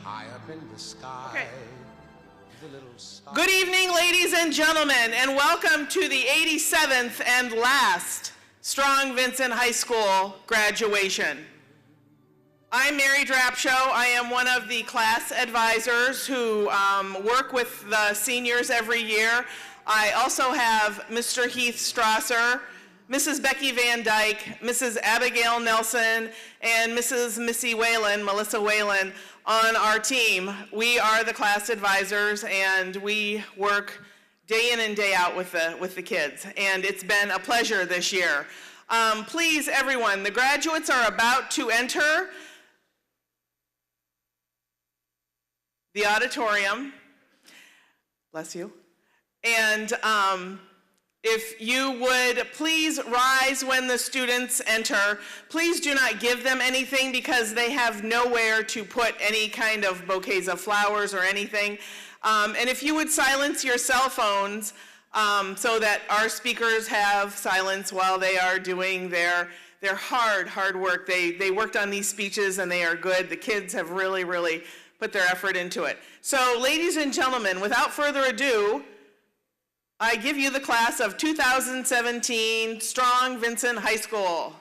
high up in the sky. Okay. The little star. Good evening, ladies and gentlemen, and welcome to the 87th and last Strong Vincent High School graduation. I'm Mary Drapshow. I am one of the class advisors who work with the seniors every year. I also have Mr. Heath Strasser, Mrs. Becky Van Dyke, Mrs. Abigail Nelson, and Mrs. Missy Whalen, Melissa Whalen, on our team. We are the class advisors, and we work day in and day out with the kids, and it's been a pleasure this year. Please, everyone, the graduates are about to enter the auditorium. Bless you. And if you would please rise when the students enter. Please do not give them anything because they have nowhere to put any kind of bouquets of flowers or anything. And if you would silence your cell phones so that our speakers have silence while they are doing their hard work. They worked on these speeches and they are good. The kids have really put their effort into it. So ladies and gentlemen, without further ado, I give you the class of 2017 Strong Vincent High School.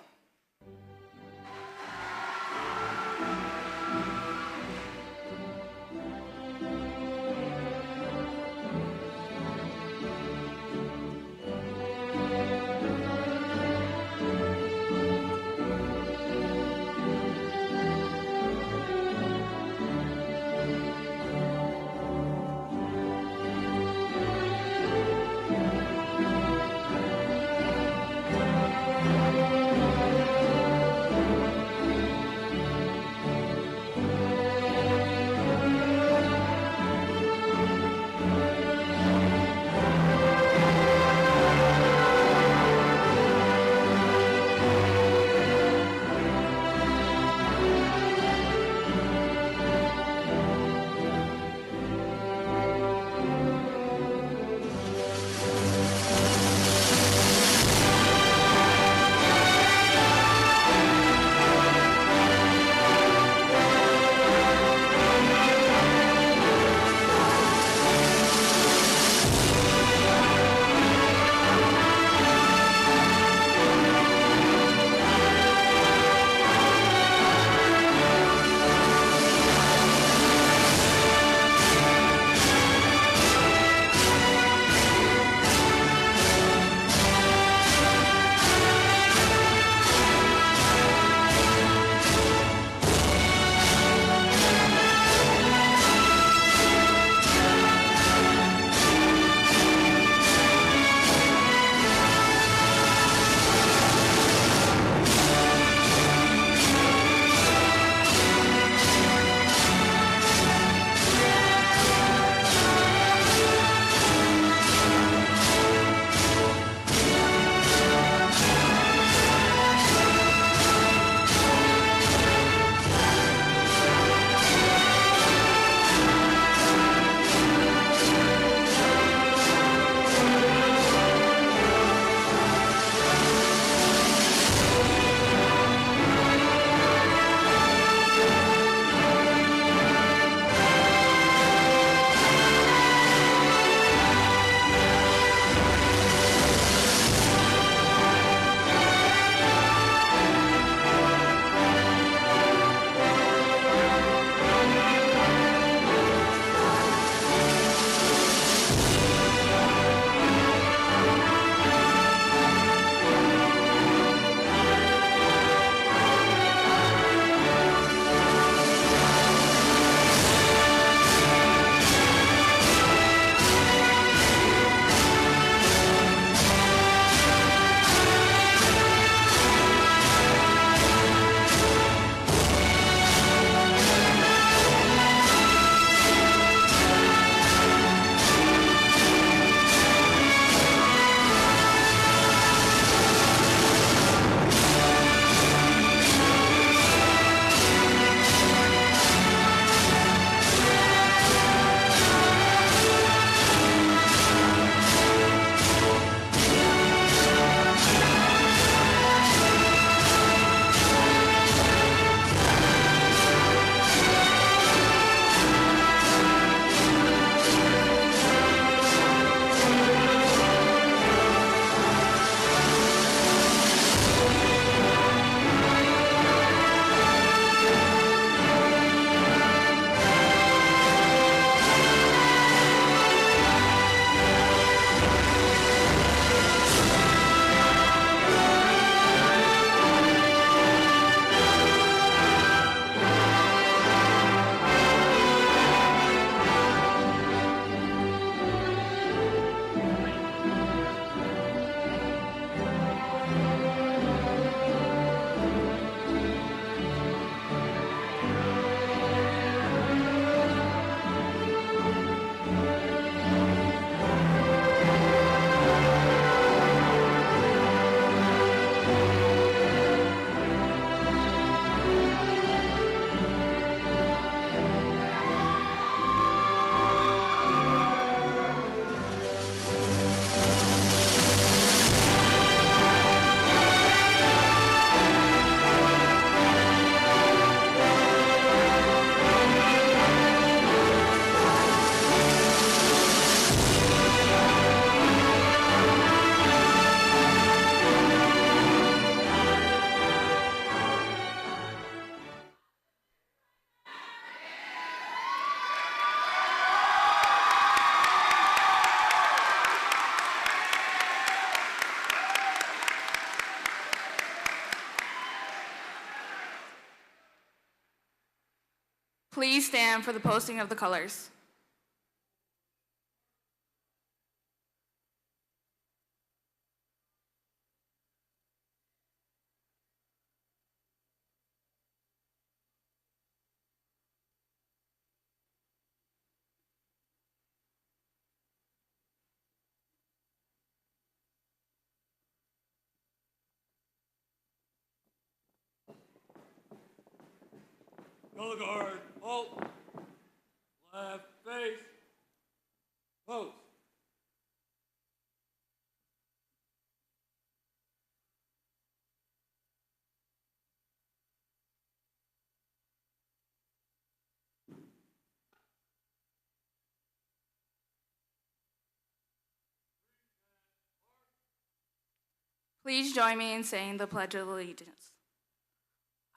Please stand for the posting of the colors. Color guard, halt, left face, pose. Please join me in saying the Pledge of Allegiance.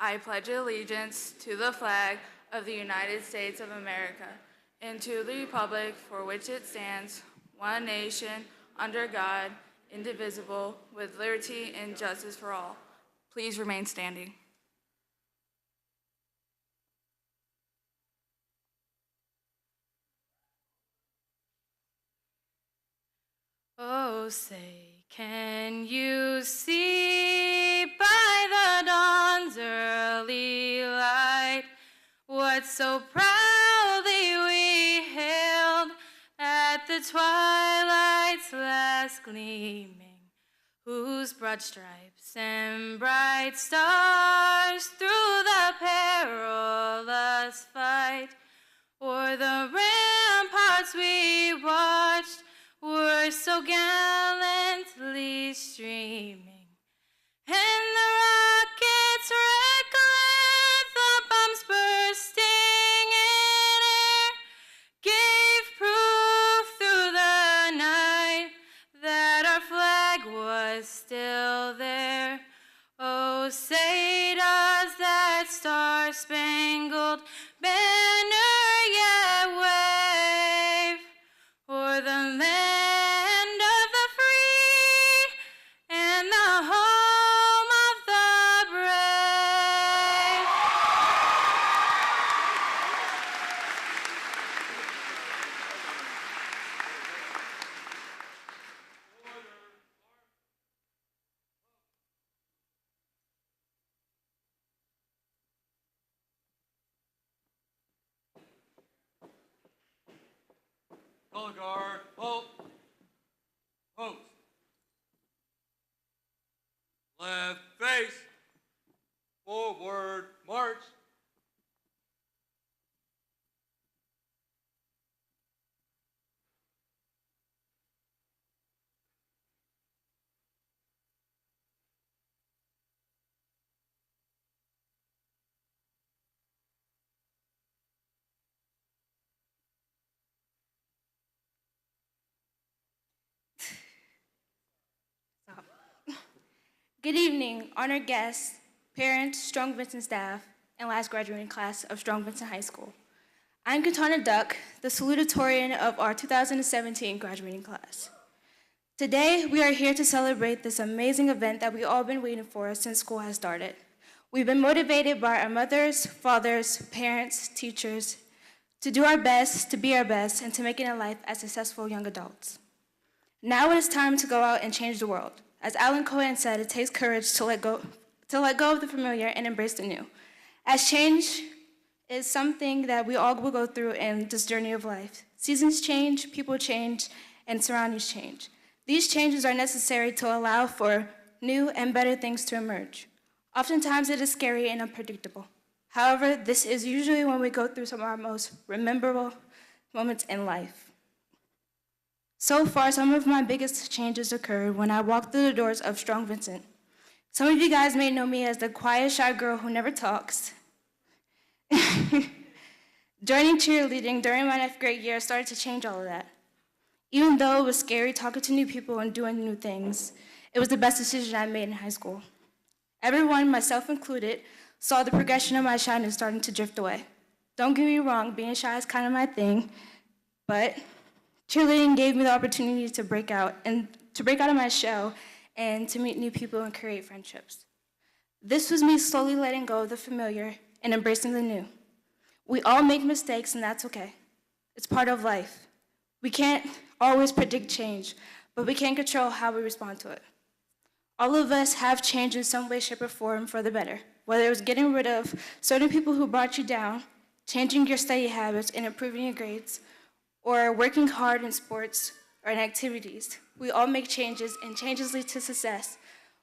I pledge allegiance to the flag of the United States of America and to the republic for which it stands, one nation, under God, indivisible, with liberty and justice for all. Please remain standing. Oh, say, can you see by the dawn's early light what so proudly we hailed at the twilight's last gleaming, whose broad stripes and bright stars through the perilous fight o'er the ramparts we watched were so gallantly streaming, and the rockets red glare, the bombs bursting in air, gave proof through the night that our flag was still there. Oh, say does that star-spangled banner yet wave o'er the land of the free and the home of the brave? Color guard, halt, pose. Left face, forward, march. Good evening, honored guests, parents, Strong Vincent staff, and last graduating class of Strong Vincent High School. I'm Katana Duck, the Salutatorian of our 2017 graduating class. Today, we are here to celebrate this amazing event that we've all been waiting for since school has started. We've been motivated by our mothers, fathers, parents, teachers, to do our best, to be our best, and to make it in life as successful young adults. Now it is time to go out and change the world. As Alan Cohen said, it takes courage to let go of the familiar and embrace the new. As change is something that we all will go through in this journey of life. Seasons change, people change, and surroundings change. These changes are necessary to allow for new and better things to emerge. Oftentimes it is scary and unpredictable. However, this is usually when we go through some of our most memorable moments in life. So far, some of my biggest changes occurred when I walked through the doors of Strong Vincent. Some of you guys may know me as the quiet, shy girl who never talks. Joining cheerleading during my 9th grade year started to change all of that. Even though it was scary talking to new people and doing new things, it was the best decision I made in high school. Everyone, myself included, saw the progression of my shyness starting to drift away. Don't get me wrong, being shy is kind of my thing, but cheerleading gave me the opportunity to break out of my shell and to meet new people and create friendships. This was me slowly letting go of the familiar and embracing the new. We all make mistakes, and that's okay. It's part of life. We can't always predict change, but we can control how we respond to it. All of us have changed in some way, shape, or form for the better, whether it was getting rid of certain people who brought you down, changing your study habits and improving your grades, or working hard in sports or in activities. We all make changes, and changes lead to success.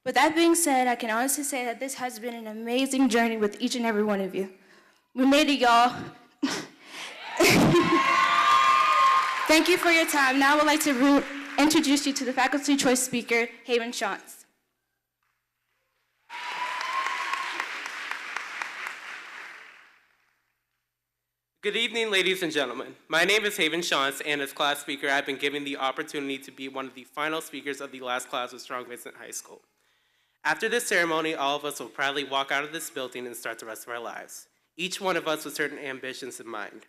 With that being said, I can honestly say that this has been an amazing journey with each and every one of you. We made it, y'all. Thank you for your time. Now I would like to introduce you to the faculty choice speaker, Haven Shantz. Good evening, ladies and gentlemen. My name is Haven Shantz, and as class speaker, I've been given the opportunity to be one of the final speakers of the last class of Strong Vincent High School. After this ceremony, all of us will proudly walk out of this building and start the rest of our lives, each one of us with certain ambitions in mind.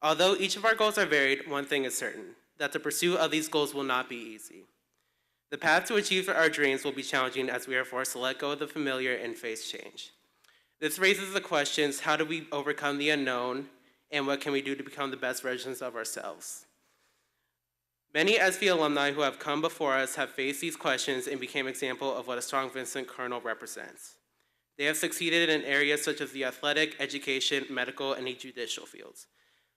Although each of our goals are varied, one thing is certain, that the pursuit of these goals will not be easy. The path to achieve our dreams will be challenging as we are forced to let go of the familiar and face change. This raises the questions, how do we overcome the unknown, and what can we do to become the best versions of ourselves? Many SV alumni who have come before us have faced these questions and became an example of what a Strong Vincent Colonel represents. They have succeeded in areas such as the athletic, education, medical, and judicial fields.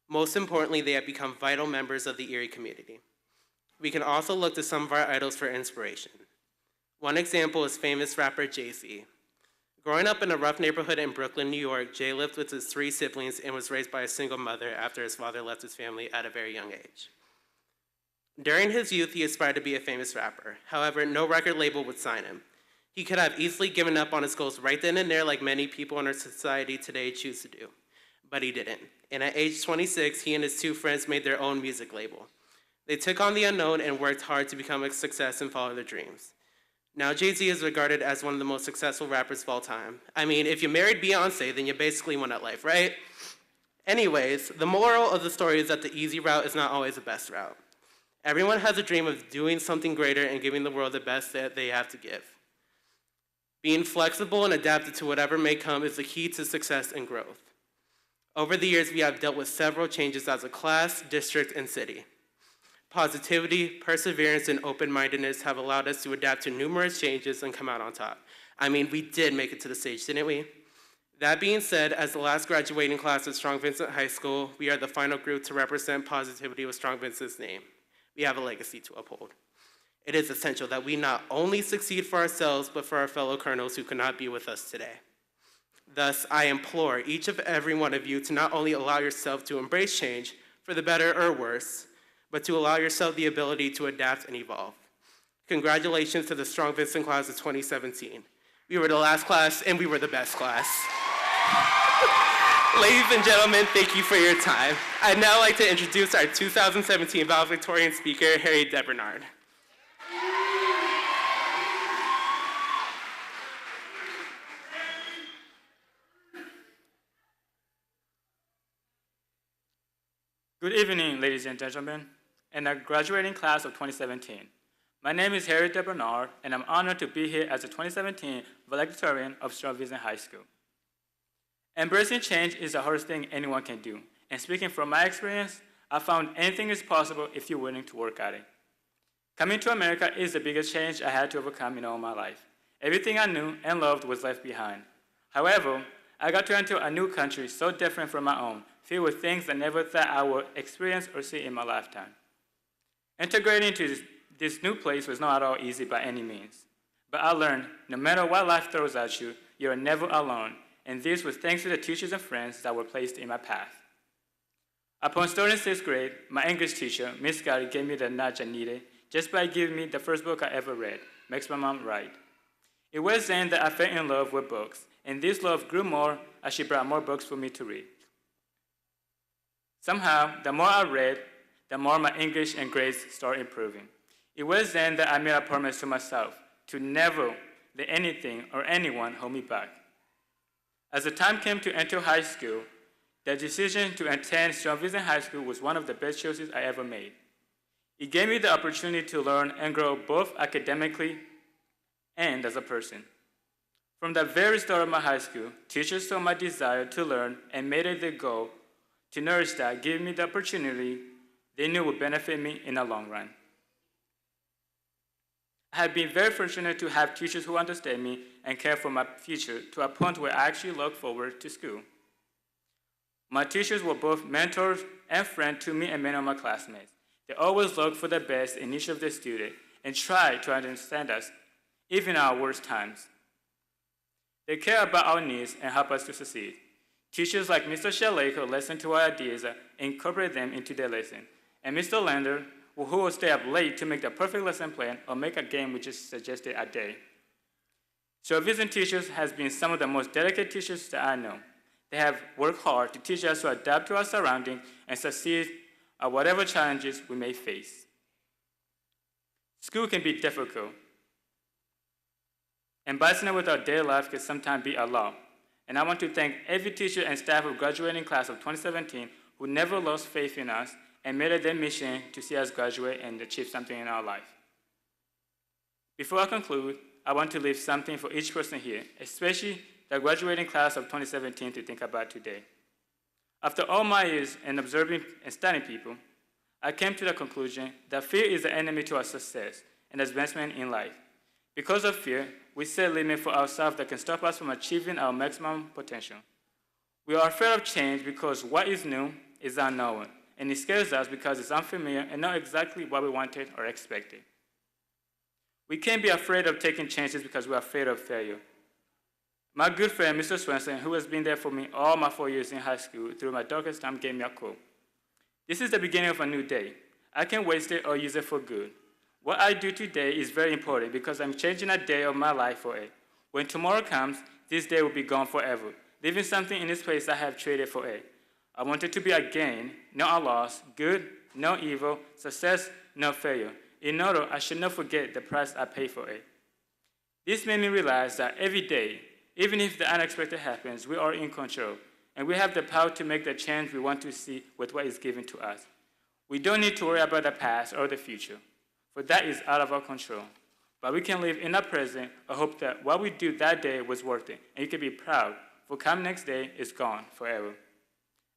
Most importantly, they have become vital members of the Erie community. We can also look to some of our idols for inspiration. One example is famous rapper Jay-Z. Growing up in a rough neighborhood in Brooklyn, New York, Jay lived with his 3 siblings and was raised by a single mother after his father left his family at a very young age. During his youth, he aspired to be a famous rapper. However, no record label would sign him. He could have easily given up on his goals right then and there like many people in our society today choose to do, but he didn't. And at age 26, he and his 2 friends made their own music label. They took on the unknown and worked hard to become a success and follow their dreams. Now, Jay-Z is regarded as one of the most successful rappers of all time. I mean, if you married Beyonce, then you basically won at life, right? Anyways, the moral of the story is that the easy route is not always the best route. Everyone has a dream of doing something greater and giving the world the best that they have to give. Being flexible and adapted to whatever may come is the key to success and growth. Over the years, we have dealt with several changes as a class, district, and city. Positivity, perseverance, and open-mindedness have allowed us to adapt to numerous changes and come out on top. I mean, we did make it to the stage, didn't we? That being said, as the last graduating class of Strong Vincent High School, we are the final group to represent positivity with Strong Vincent's name. We have a legacy to uphold. It is essential that we not only succeed for ourselves, but for our fellow colonels who could not be with us today. Thus, I implore each of every one of you to not only allow yourself to embrace change, for the better or worse, but to allow yourself the ability to adapt and evolve. Congratulations to the Strong Vincent class of 2017. We were the last class, and we were the best class. Ladies and gentlemen, thank you for your time. I'd now like to introduce our 2017 Valedictorian speaker, Harry DeBernard. Good evening, ladies and gentlemen, and the graduating class of 2017. My name is Harry DeBernard, and I'm honored to be here as the 2017 Valedictorian of Strong Vincent High School. Embracing change is the hardest thing anyone can do, and speaking from my experience, I found anything is possible if you're willing to work at it. Coming to America is the biggest change I had to overcome in all my life. Everything I knew and loved was left behind. However, I got to enter a new country so different from my own, filled with things I never thought I would experience or see in my lifetime. Integrating into this new place was not at all easy by any means. But I learned, no matter what life throws at you, you are never alone, and this was thanks to the teachers and friends that were placed in my path. Upon starting 6th grade, my English teacher, Miss Scotty, gave me the nudge I needed just by giving me the first book I ever read, Makes My Mom Write. It was then that I fell in love with books, and this love grew more as she brought more books for me to read. Somehow, the more I read, the more my English and grades started improving. It was then that I made a promise to myself to never let anything or anyone hold me back. As the time came to enter high school, the decision to attend Strong Vincent High School was one of the best choices I ever made. It gave me the opportunity to learn and grow both academically and as a person. From the very start of my high school, teachers saw my desire to learn and made it their goal to nourish that, giving me the opportunity they knew would benefit me in the long run. I have been very fortunate to have teachers who understand me and care for my future to a point where I actually look forward to school. My teachers were both mentors and friends to me and many of my classmates. They always looked for the best in each of their students and tried to understand us, even in our worst times. They care about our needs and help us to succeed. Teachers like Mr. Shaleko listen to our ideas and incorporate them into their lesson. And Mr. Lander, who will stay up late to make the perfect lesson plan or make a game which is suggested a day. So Vincent teachers has been some of the most dedicated teachers that I know. They have worked hard to teach us to adapt to our surroundings and succeed at whatever challenges we may face. School can be difficult, and balancing with our daily life can sometimes be a lot. And I want to thank every teacher and staff of graduating class of 2017 who never lost faith in us and made it their mission to see us graduate and achieve something in our life. Before I conclude, I want to leave something for each person here, especially the graduating class of 2017 to think about today. After all my years in observing and studying people, I came to the conclusion that fear is the enemy to our success and advancement in life. Because of fear, we set limits for ourselves that can stop us from achieving our maximum potential. We are afraid of change because what is new is unknown, and it scares us because it's unfamiliar and not exactly what we wanted or expected. We can't be afraid of taking chances because we're afraid of failure. My good friend, Mr. Swenson, who has been there for me all my 4 years in high school through my darkest time, gave me a quote. "This is the beginning of a new day. I can waste it or use it for good. What I do today is very important because I'm changing a day of my life for it. When tomorrow comes, this day will be gone forever, leaving something in its place I have traded for it. I want it to be a gain, not a loss, good, no evil, success, no failure. In order, I should not forget the price I paid for it." This made me realize that every day, even if the unexpected happens, we are in control, and we have the power to make the change we want to see with what is given to us. We don't need to worry about the past or the future, for that is out of our control. But we can live in the present and hope that what we do that day was worth it, and you can be proud, for come next day is gone forever.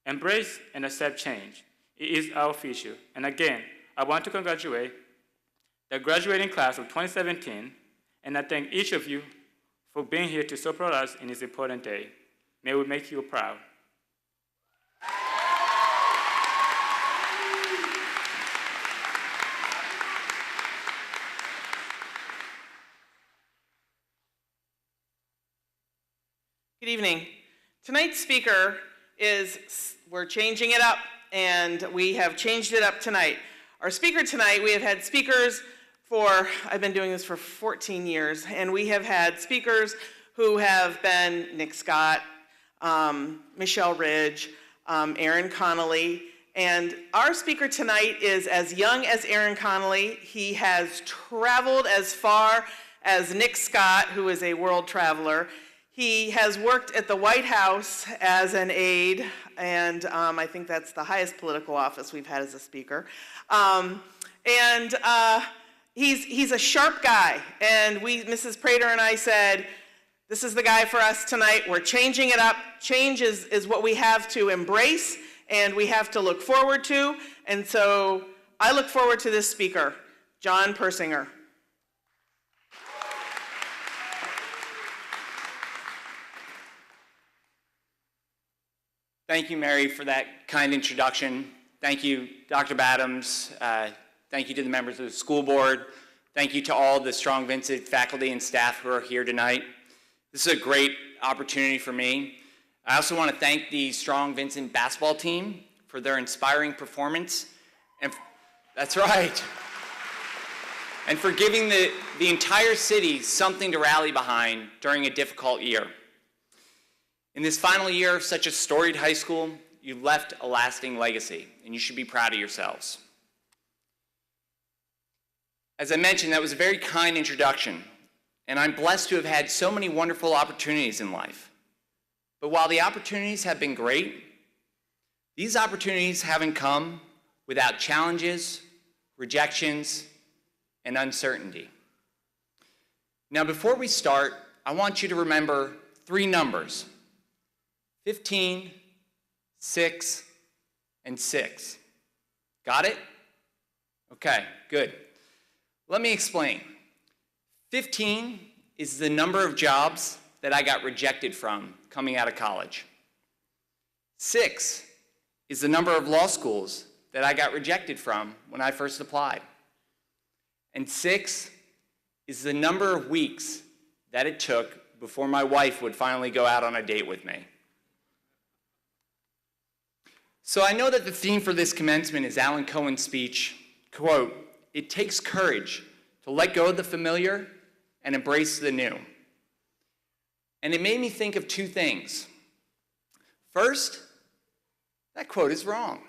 Embrace and accept change. It is our future. And again, I want to congratulate the graduating class of 2017, and I thank each of you for being here to support us in this important day. May we make you proud. Good evening. Tonight's speaker we're changing it up, and we have changed it up tonight. Our speaker tonight, we have had speakers I've been doing this for 14 years, and we have had speakers who have been Nick Scott, Michelle Ridge, Aaron Connolly, and our speaker tonight is as young as Aaron Connolly. He has traveled as far as Nick Scott, who is a world traveler. He has worked at the White House as an aide, and I think that's the highest political office we've had as a speaker. He's a sharp guy, and Mrs. Prater and I said, this is the guy for us tonight. We're changing it up. Change is what we have to embrace, and we have to look forward to, and so I look forward to this speaker, John Persinger. Thank you, Mary, for that kind introduction. Thank you, Dr. Badams. Thank you to the members of the school board. Thank you to all the Strong Vincent faculty and staff who are here tonight. This is a great opportunity for me. I also want to thank the Strong Vincent basketball team for their inspiring performance. And that's right. And for giving the entire city something to rally behind during a difficult year. In this final year of such a storied high school, you've left a lasting legacy, and you should be proud of yourselves. As I mentioned, that was a very kind introduction, and I'm blessed to have had so many wonderful opportunities in life. But while the opportunities have been great, these opportunities haven't come without challenges, rejections, and uncertainty. Now, before we start, I want you to remember 3 numbers: 15, 6, and 6. Got it? Okay, good. Let me explain. 15 is the number of jobs that I got rejected from coming out of college. 6 is the number of law schools that I got rejected from when I first applied. And 6 is the number of weeks that it took before my wife would finally go out on a date with me. So I know that the theme for this commencement is Alan Cohen's speech, quote, "It takes courage to let go of the familiar and embrace the new." And it made me think of 2 things. First, that quote is wrong.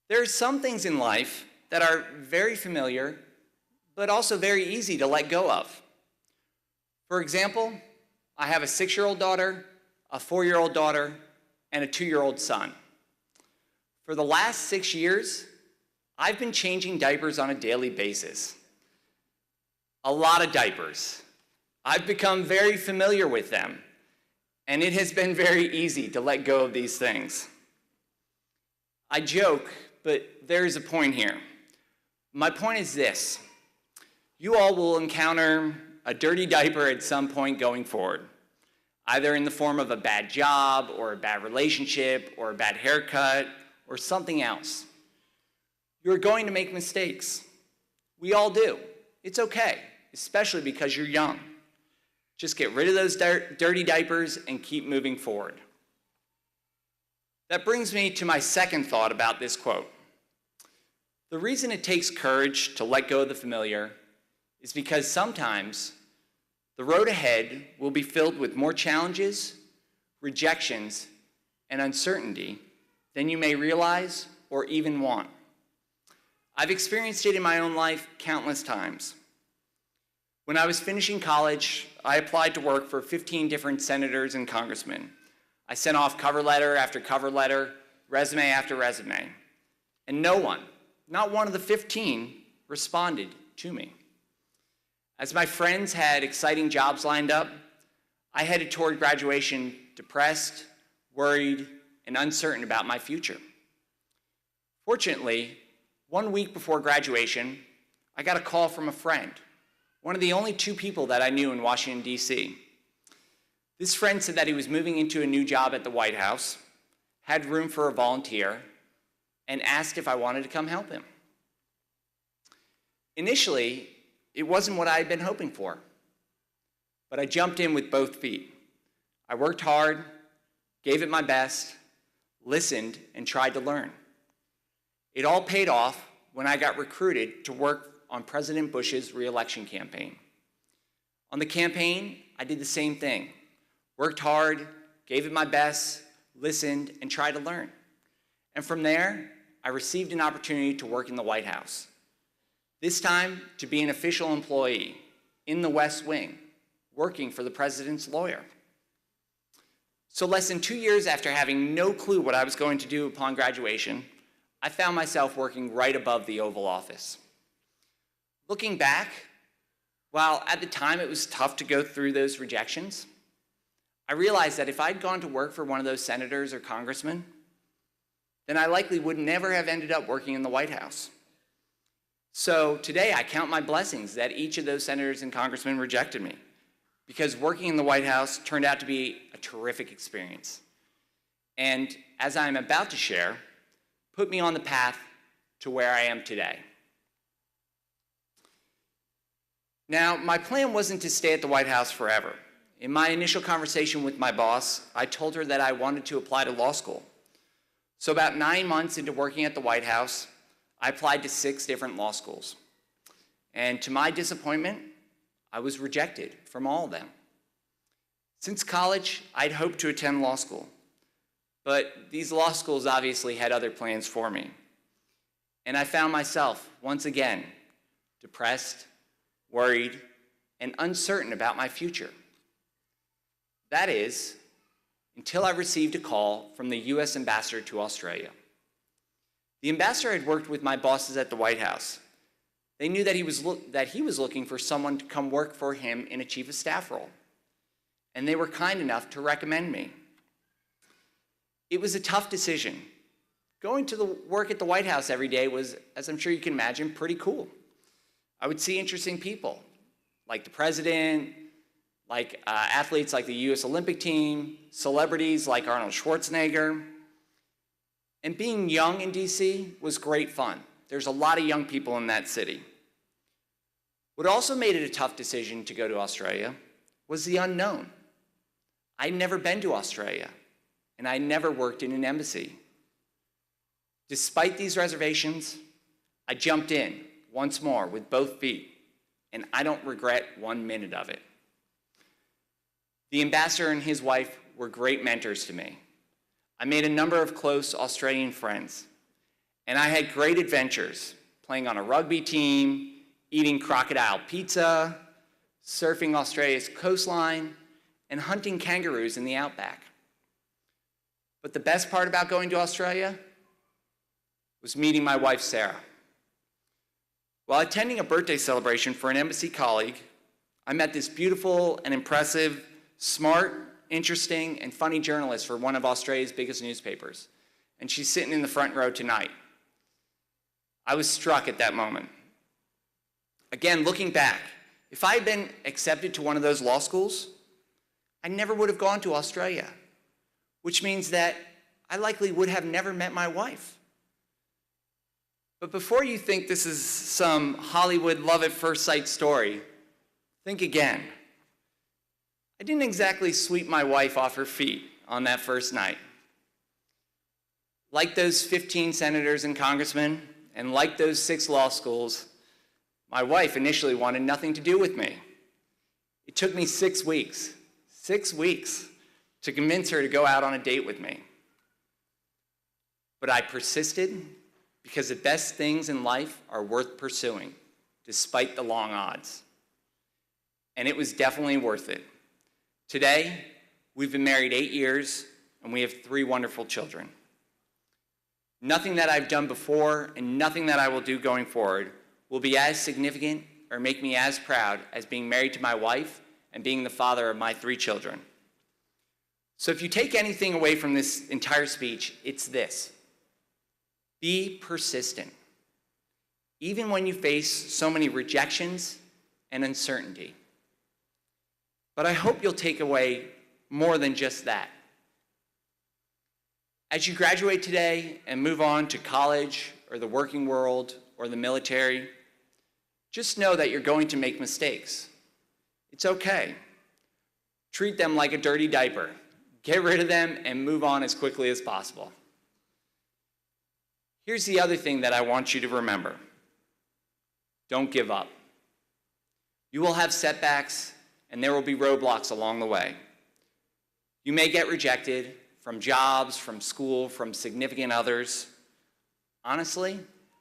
There are some things in life that are very familiar, but also very easy to let go of. For example, I have a 6-year-old daughter, a 4-year-old daughter, and a 2-year-old son. For the last 6 years, I've been changing diapers on a daily basis. A lot of diapers. I've become very familiar with them, and it has been very easy to let go of these things. I joke, but there's a point here. My point is this: you all will encounter a dirty diaper at some point going forward, either in the form of a bad job, or a bad relationship, or a bad haircut, or something else. You're going to make mistakes. We all do. It's okay, especially because you're young. Just get rid of those dirty diapers and keep moving forward. That brings me to my second thought about this quote. The reason it takes courage to let go of the familiar is because sometimes the road ahead will be filled with more challenges, rejections, and uncertainty than you may realize or even want. I've experienced it in my own life countless times. When I was finishing college, I applied to work for 15 different senators and congressmen. I sent off cover letter after cover letter, resume after resume, and no one, not one of the 15, responded to me. As my friends had exciting jobs lined up, I headed toward graduation depressed, worried, and uncertain about my future. Fortunately, 1 week before graduation, I got a call from a friend, one of the only 2 people that I knew in Washington, D.C. This friend said that he was moving into a new job at the White House, had room for a volunteer, and asked if I wanted to come help him. Initially, it wasn't what I had been hoping for, but I jumped in with both feet. I worked hard, gave it my best, listened, and tried to learn. It all paid off when I got recruited to work on President Bush's re-election campaign. On the campaign, I did the same thing. Worked hard, gave it my best, listened, and tried to learn. And from there, I received an opportunity to work in the White House. This time, to be an official employee in the West Wing, working for the president's lawyer. So less than 2 years after having no clue what I was going to do upon graduation, I found myself working right above the Oval Office. Looking back, while at the time it was tough to go through those rejections, I realized that if I'd gone to work for one of those senators or congressmen, then I likely would never have ended up working in the White House. So today I count my blessings that each of those senators and congressmen rejected me, because working in the White House turned out to be a terrific experience. And as I'm about to share, put me on the path to where I am today. Now, my plan wasn't to stay at the White House forever. In my initial conversation with my boss, I told her that I wanted to apply to law school. So about 9 months into working at the White House, I applied to 6 different law schools. And to my disappointment, I was rejected from all of them. Since college, I'd hoped to attend law school, but these law schools obviously had other plans for me. And I found myself, once again, depressed, worried, and uncertain about my future. That is, until I received a call from the U.S. ambassador to Australia. The ambassador had worked with my bosses at the White House. They knew that he was looking for someone to come work for him in a chief of staff role. and they were kind enough to recommend me. It was a tough decision. Going to work at the White House every day was, as I'm sure you can imagine, pretty cool. I would see interesting people, like the president, like athletes like the US Olympic team, celebrities like Arnold Schwarzenegger. And being young in DC was great fun. There's a lot of young people in that city. What also made it a tough decision to go to Australia was the unknown. I'd never been to Australia, and I never worked in an embassy. Despite these reservations, I jumped in once more with both feet, and I don't regret 1 minute of it. The ambassador and his wife were great mentors to me. I made a number of close Australian friends, and I had great adventures, playing on a rugby team, eating crocodile pizza, surfing Australia's coastline, and hunting kangaroos in the outback. But the best part about going to Australia was meeting my wife, Sarah. While attending a birthday celebration for an embassy colleague, I met this beautiful and impressive, smart, interesting, and funny journalist for one of Australia's biggest newspapers, and she's sitting in the front row tonight. I was struck at that moment. Again, looking back, if I had been accepted to one of those law schools, I never would have gone to Australia, which means that I likely would have never met my wife. But before you think this is some Hollywood love at first sight story, think again. I didn't exactly sweep my wife off her feet on that first night. Like those 15 senators and congressmen, and like those 6 law schools, my wife initially wanted nothing to do with me. It took me 6 weeks, to convince her to go out on a date with me. But I persisted because the best things in life are worth pursuing, despite the long odds. And it was definitely worth it. Today, we've been married 8 years, and we have 3 wonderful children. Nothing that I've done before and nothing that I will do going forward will be as significant or make me as proud as being married to my wife and being the father of my 3 children. So if you take anything away from this entire speech, it's this. Be persistent, even when you face so many rejections and uncertainty. But I hope you'll take away more than just that. As you graduate today and move on to college or the working world or the military, just know that you're going to make mistakes. It's okay. Treat them like a dirty diaper. Get rid of them and move on as quickly as possible. Here's the other thing that I want you to remember. Don't give up. You will have setbacks and there will be roadblocks along the way. You may get rejected from jobs, from school, from significant others. Honestly,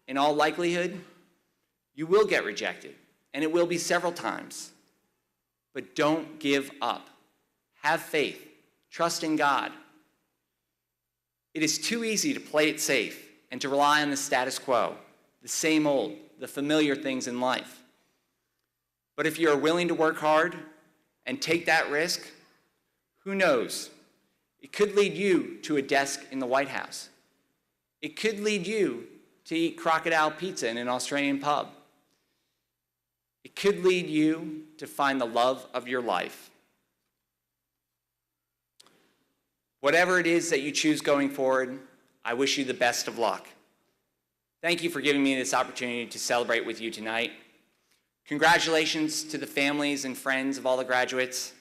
in all likelihood, you will get rejected, and it will be several times. But don't give up. Have faith. Trust in God. It is too easy to play it safe and to rely on the status quo, the same old, the familiar things in life. But if you're willing to work hard and take that risk, who knows? It could lead you to a desk in the White House. It could lead you to eat crocodile pizza in an Australian pub. It could lead you to find the love of your life. Whatever it is that you choose going forward, I wish you the best of luck. Thank you for giving me this opportunity to celebrate with you tonight. Congratulations to the families and friends of all the graduates,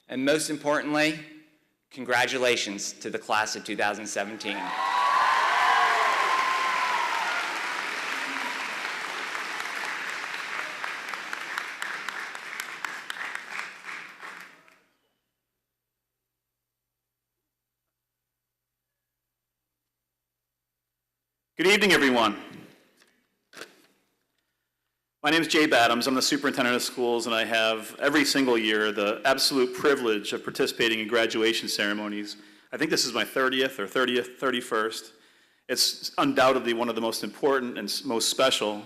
and most importantly, congratulations to the class of 2017. Good evening, everyone. My name is Jay Adams. I'm the superintendent of schools, and I have every single year the absolute privilege of participating in graduation ceremonies. I think this is my 30th or 31st. It's undoubtedly one of the most important and most special,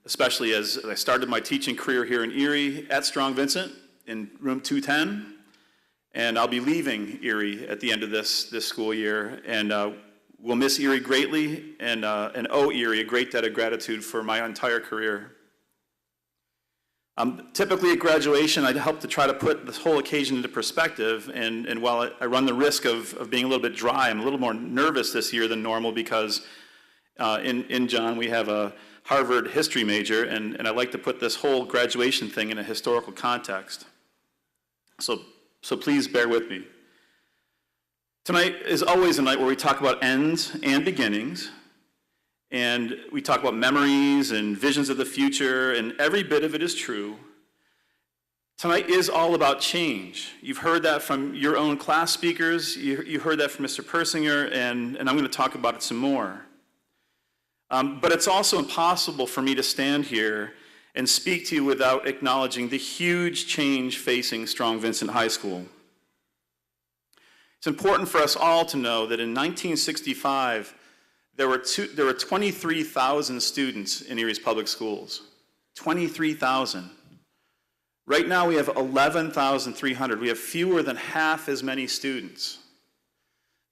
especially as I started my teaching career here in Erie at Strong Vincent in room 210. And I'll be leaving Erie at the end of this school year, and we'll miss Erie greatly, and owe Erie a great debt of gratitude for my entire career. Typically at graduation, I'd help to try to put this whole occasion into perspective, and while I run the risk of being a little bit dry, I'm a little more nervous this year than normal because in John we have a Harvard history major, and I like to put this whole graduation thing in a historical context. So please bear with me. Tonight is always a night where we talk about ends and beginnings, and we talk about memories and visions of the future, and every bit of it is true. Tonight is all about change. You've heard that from your own class speakers, you heard that from Mr. Persinger, and I'm going to talk about it some more. But it's also impossible for me to stand here and speak to you without acknowledging the huge change facing Strong Vincent High School. It's important for us all to know that in 1965, there were 23,000 students in Erie's public schools. 23,000. Right now we have 11,300. We have fewer than half as many students.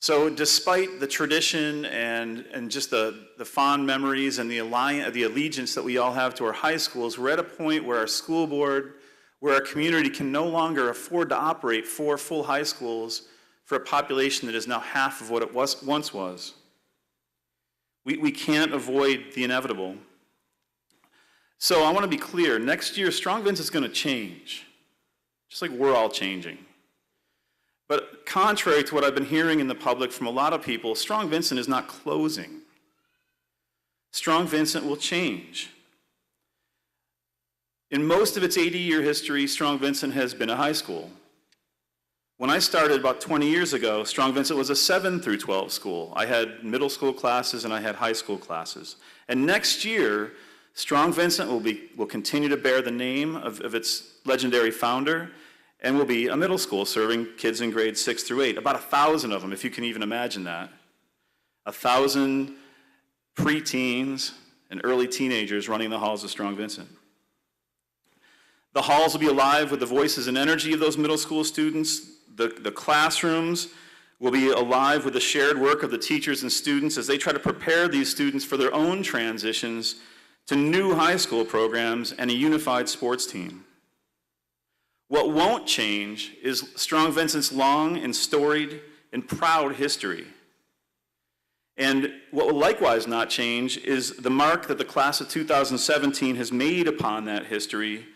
So despite the tradition and just the fond memories and the allegiance that we all have to our high schools, we're at a point where our school board, where our community can no longer afford to operate 4 full high schools for a population that is now half of what it once was. We can't avoid the inevitable. So I want to be clear, next year Strong Vincent's going to change, just like we're all changing. But contrary to what I've been hearing in the public from a lot of people, Strong Vincent is not closing. Strong Vincent will change. In most of its 80-year history, Strong Vincent has been a high school. When I started about 20 years ago, Strong Vincent was a 7 through 12 school. I had middle school classes and I had high school classes. And next year, Strong Vincent will continue to bear the name of its legendary founder, and will be a middle school serving kids in grades 6 through 8. About 1,000 of them, if you can even imagine that. 1,000 preteens and early teenagers running the halls of Strong Vincent. The halls will be alive with the voices and energy of those middle school students. The classrooms will be alive with the shared work of the teachers and students as they try to prepare these students for their own transitions to new high school programs and a unified sports team. What won't change is Strong Vincent's long and storied and proud history. And what will likewise not change is the mark that the class of 2017 has made upon that history,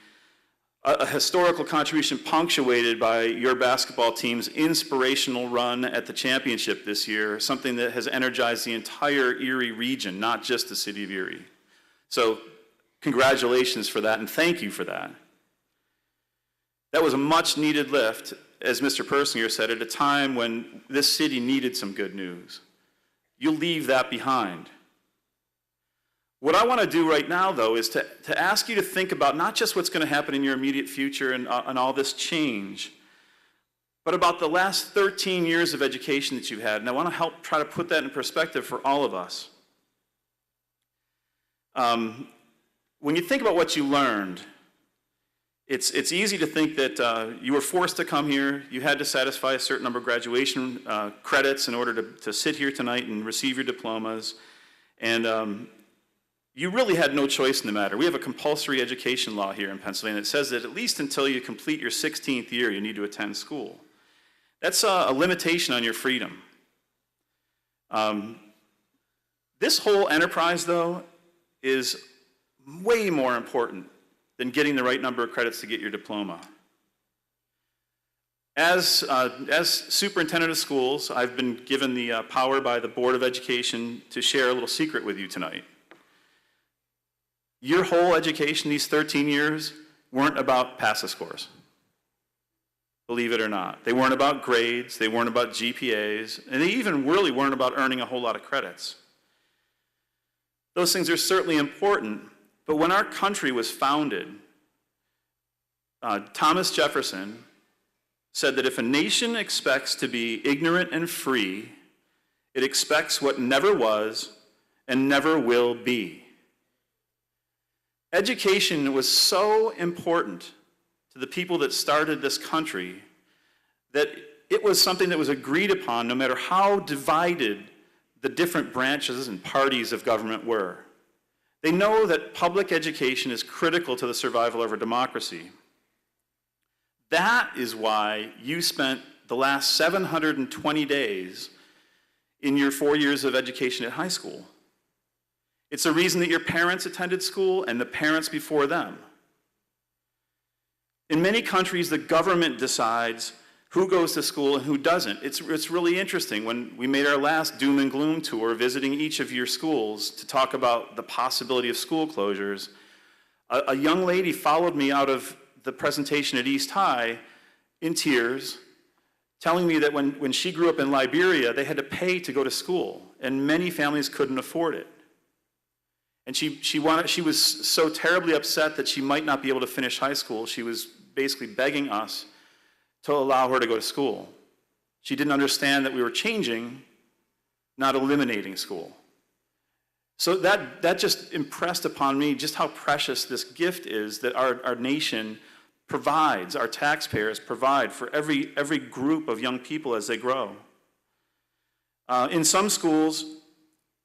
a historical contribution punctuated by your basketball team's inspirational run at the championship this year, something that has energized the entire Erie region, not just the city of Erie. So congratulations for that, and thank you for that. That was a much needed lift, as Mr. Persinger said, at a time when this city needed some good news. You'll leave that behind. What I want to do right now, though, is to ask you to think about not just what's going to happen in your immediate future and all this change, but about the last 13 years of education that you've had. And I want to help try to put that in perspective for all of us. When you think about what you learned, it's easy to think that you were forced to come here, you had to satisfy a certain number of graduation credits in order to sit here tonight and receive your diplomas, and you really had no choice in the matter. We have a compulsory education law here in Pennsylvania that says that at least until you complete your 16th year, you need to attend school. That's a limitation on your freedom. This whole enterprise, though, is way more important than getting the right number of credits to get your diploma. As superintendent of schools, I've been given the power by the Board of Education to share a little secret with you tonight. Your whole education, these 13 years, weren't about PASA scores. Believe it or not. They weren't about grades, they weren't about GPAs, and they even really weren't about earning a whole lot of credits. Those things are certainly important, but when our country was founded, Thomas Jefferson said that if a nation expects to be ignorant and free, it expects what never was and never will be. Education was so important to the people that started this country that it was something that was agreed upon no matter how divided the different branches and parties of government were. They know that public education is critical to the survival of our democracy. That is why you spent the last 720 days in your 4 years of education at high school. It's a reason that your parents attended school and the parents before them. In many countries, the government decides who goes to school and who doesn't. It's really interesting. When we made our last doom and gloom tour visiting each of your schools to talk about the possibility of school closures, a young lady followed me out of the presentation at East High in tears, telling me that when she grew up in Liberia, they had to pay to go to school, and many families couldn't afford it. And she was so terribly upset that she might not be able to finish high school. She was basically begging us to allow her to go to school. She didn't understand that we were changing, not eliminating school. So that just impressed upon me just how precious this gift is that our nation provides, our taxpayers provide for every group of young people as they grow. In some schools,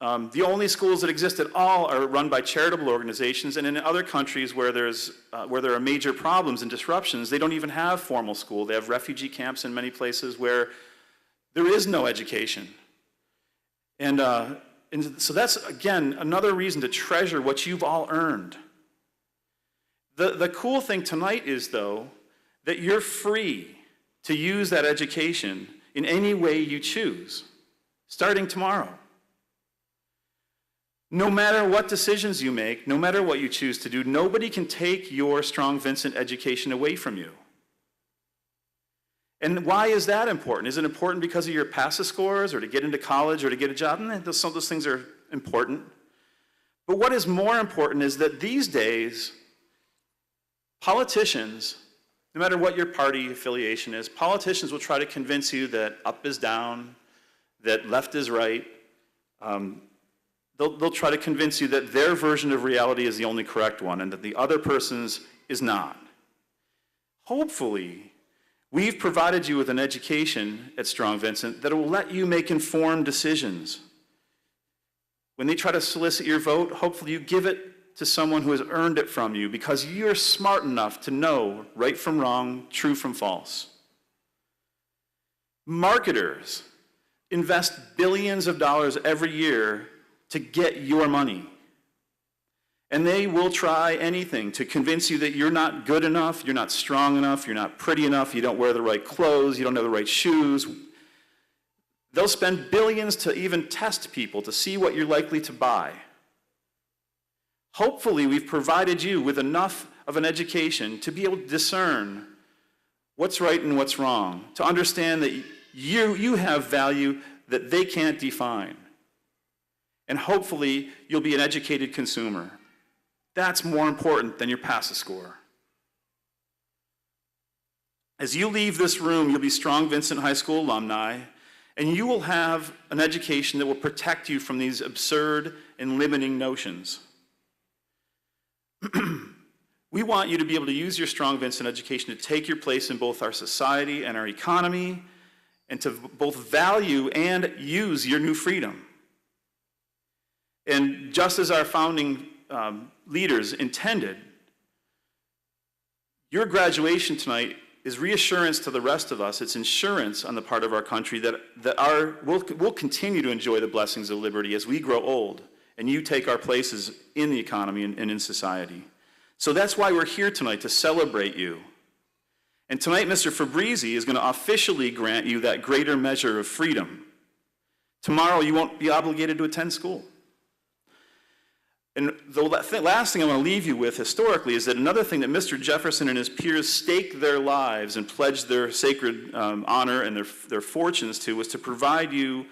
the only schools that exist at all are run by charitable organizations, and in other countries where there are major problems and disruptions, they don't even have formal school. They have refugee camps in many places where there is no education. And so that's, again, another reason to treasure what you've all earned. The cool thing tonight is, though, that you're free to use that education in any way you choose, starting tomorrow. No matter what decisions you make, no matter what you choose to do, nobody can take your Strong Vincent education away from you. And why is that important? Is it important because of your PASA scores or to get into college or to get a job? Some of those things are important. But what is more important is that these days, politicians, no matter what your party affiliation is, politicians will try to convince you that up is down, that left is right. They'll try to convince you that their version of reality is the only correct one and that the other person's is not. Hopefully, we've provided you with an education at Strong Vincent that will let you make informed decisions. When they try to solicit your vote, hopefully you give it to someone who has earned it from you because you're smart enough to know right from wrong, true from false. Marketers invest billions of dollars every year to get your money. And they will try anything to convince you that you're not good enough, you're not strong enough, you're not pretty enough, you don't wear the right clothes, you don't have the right shoes. They'll spend billions to even test people to see what you're likely to buy. Hopefully, we've provided you with enough of an education to be able to discern what's right and what's wrong, to understand that you have value that they can't define. And hopefully, you'll be an educated consumer. That's more important than your PASA score. As you leave this room, you'll be Strong Vincent High School alumni, and you will have an education that will protect you from these absurd and limiting notions. We want you to be able to use your Strong Vincent education to take your place in both our society and our economy, and to both value and use your new freedom. And just as our founding leaders intended, your graduation tonight is reassurance to the rest of us. It's insurance on the part of our country that we'll continue to enjoy the blessings of liberty as we grow old and you take our places in the economy and in society. So that's why we're here tonight, to celebrate you. And tonight, Mr. Fabrizi is going to officially grant you that greater measure of freedom. Tomorrow, you won't be obligated to attend school. And the last thing I want to leave you with historically is that another thing that Mr. Jefferson and his peers staked their lives and pledged their sacred honor and their fortunes to was to provide you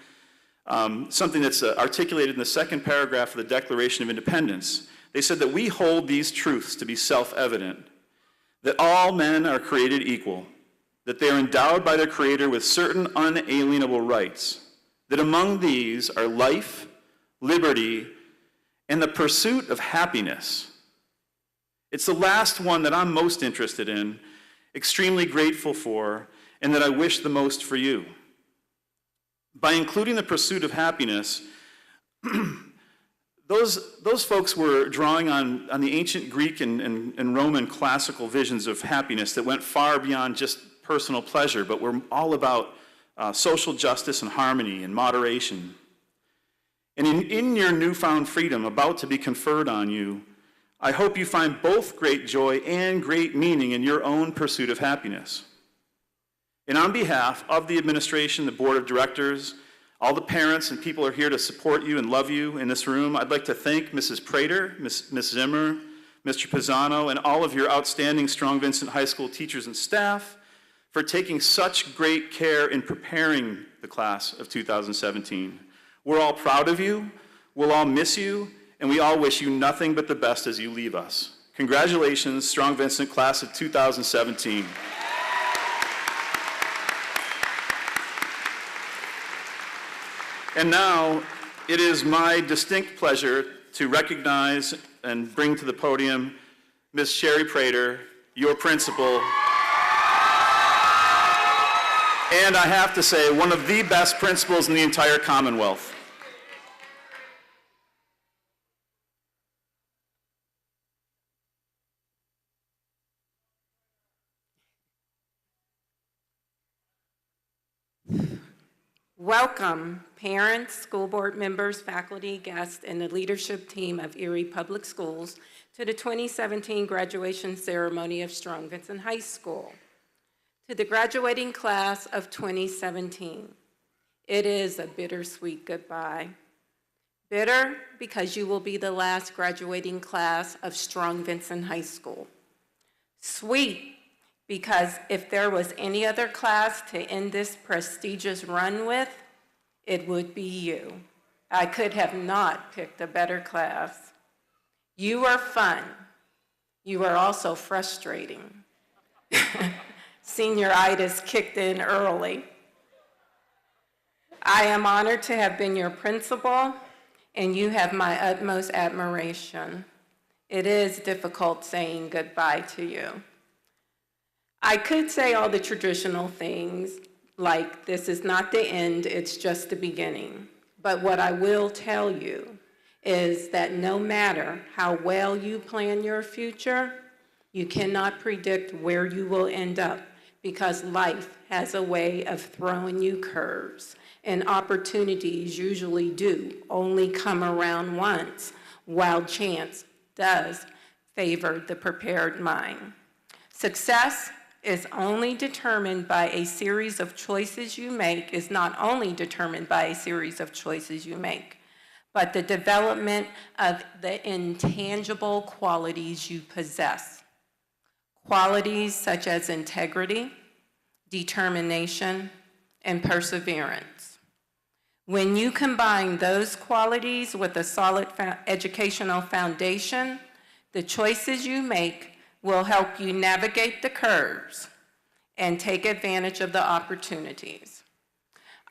something that's articulated in the second paragraph of the Declaration of Independence. They said that we hold these truths to be self-evident, that all men are created equal, that they are endowed by their Creator with certain unalienable rights, that among these are life, liberty, and the pursuit of happiness. It's the last one that I'm most interested in, extremely grateful for, and that I wish the most for you. By including the pursuit of happiness, those folks were drawing on the ancient Greek and Roman classical visions of happiness that went far beyond just personal pleasure, but were all about social justice and harmony and moderation. And in your newfound freedom about to be conferred on you, I hope you find both great joy and great meaning in your own pursuit of happiness. And on behalf of the administration, the board of directors, all the parents and people are here to support you and love you in this room, I'd like to thank Mrs. Prater, Ms. Zimmer, Mr. Pisano, and all of your outstanding Strong Vincent High School teachers and staff for taking such great care in preparing the class of 2017. We're all proud of you, we'll all miss you, and we all wish you nothing but the best as you leave us. Congratulations, Strong Vincent class of 2017. And now, it is my distinct pleasure to recognize and bring to the podium Ms. Sherry Prater, your principal. And I have to say, one of the best principals in the entire Commonwealth. Welcome, parents, school board members, faculty, guests, and the leadership team of Erie Public Schools to the 2017 graduation ceremony of Strong Vincent High School. To the graduating class of 2017, it is a bittersweet goodbye. Bitter because you will be the last graduating class of Strong Vincent High School. Sweet because if there was any other class to end this prestigious run with, it would be you. I could have not picked a better class. You are fun. You are also frustrating. Senioritis kicked in early. I am honored to have been your principal, and you have my utmost admiration. It is difficult saying goodbye to you. I could say all the traditional things, like this is not the end, it's just the beginning. But what I will tell you is that no matter how well you plan your future, you cannot predict where you will end up because life has a way of throwing you curves, and opportunities usually do only come around once, while chance does favor the prepared mind. Success is only determined by a series of choices you make, is not only determined by a series of choices you make, but the development of the intangible qualities you possess. Qualities such as integrity, determination, and perseverance. When you combine those qualities with a solid educational foundation, the choices you make will help you navigate the curves and take advantage of the opportunities.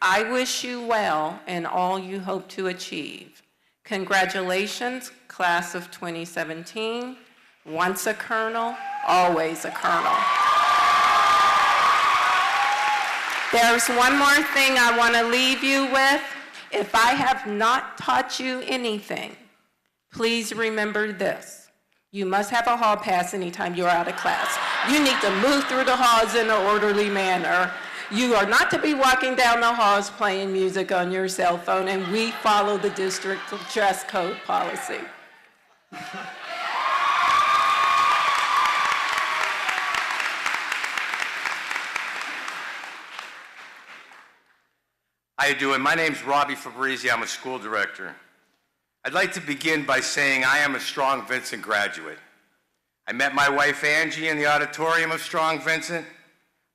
I wish you well in all you hope to achieve. Congratulations, class of 2017. Once a colonel, always a colonel. There's one more thing I want to leave you with. If I have not taught you anything, please remember this. You must have a hall pass anytime you're out of class. You need to move through the halls in an orderly manner. You are not to be walking down the halls playing music on your cell phone, and we follow the district dress code policy. How you doing? My name's Robbie Fabrizi. I'm a school director. I'd like to begin by saying I am a Strong Vincent graduate. I met my wife Angie in the auditorium of Strong Vincent.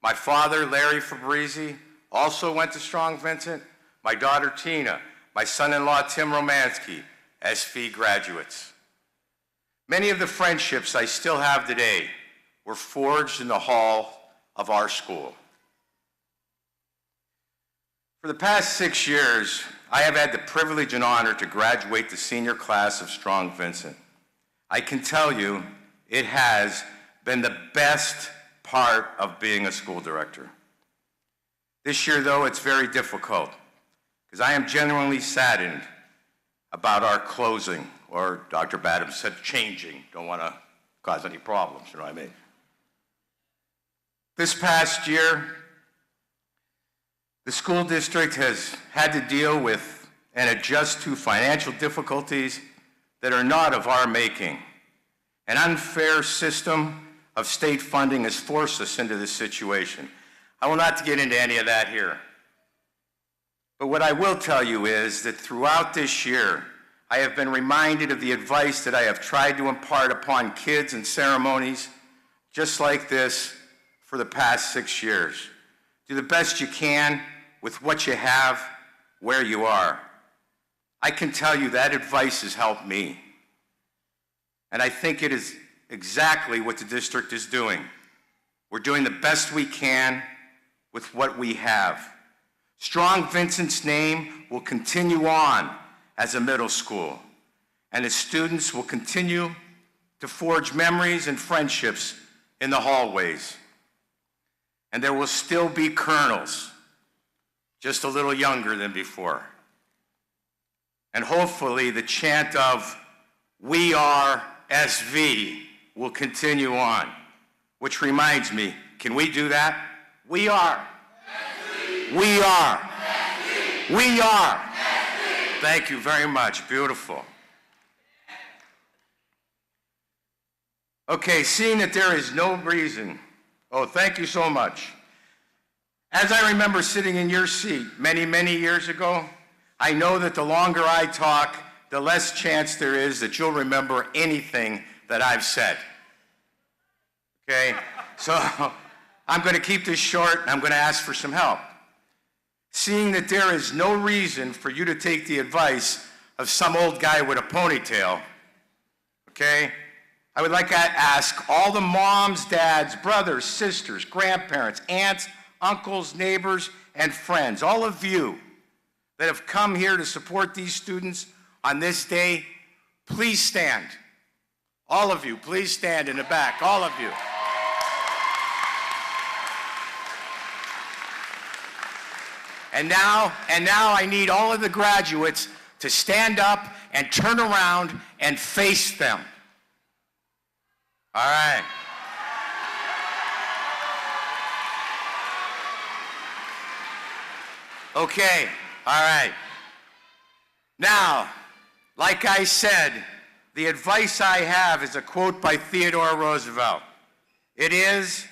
My father, Larry Fabrizi, also went to Strong Vincent. My daughter Tina, my son-in-law Tim Romansky, SV graduates. Many of the friendships I still have today were forged in the hall of our school. For the past 6 years, I have had the privilege and honor to graduate the senior class of Strong Vincent. I can tell you, it has been the best part of being a school director. This year, though, it's very difficult because I am genuinely saddened about our closing, or Dr. Badham said changing. Don't want to cause any problems, you know what I mean? This past year, the school district has had to deal with and adjust to financial difficulties that are not of our making. An unfair system of state funding has forced us into this situation. I will not get into any of that here. But what I will tell you is that throughout this year, I have been reminded of the advice that I have tried to impart upon kids in ceremonies just like this for the past 6 years. Do the best you can with what you have, where you are. I can tell you that advice has helped me. And I think it is exactly what the district is doing. We're doing the best we can with what we have. Strong Vincent's name will continue on as a middle school, and its students will continue to forge memories and friendships in the hallways. And there will still be colonels, just a little younger than before. And hopefully the chant of "We are SV" will continue on, which reminds me, can we do that? We are. We are. We are. Thank you very much. Beautiful. Okay, seeing that there is no reason. Oh, thank you so much. As I remember sitting in your seat many, many years ago, I know that the longer I talk, the less chance there is that you'll remember anything that I've said. Okay? So I'm going to keep this short, and I'm going to ask for some help. Seeing that there is no reason for you to take the advice of some old guy with a ponytail, okay? I would like to ask all the moms, dads, brothers, sisters, grandparents, aunts, uncles, neighbors, and friends, all of you that have come here to support these students on this day, please stand. All of you, please stand in the back, all of you. And now I need all of the graduates to stand up and turn around and face them. All right. Okay, all right. Now, like I said, the advice I have is a quote by Theodore Roosevelt. It is,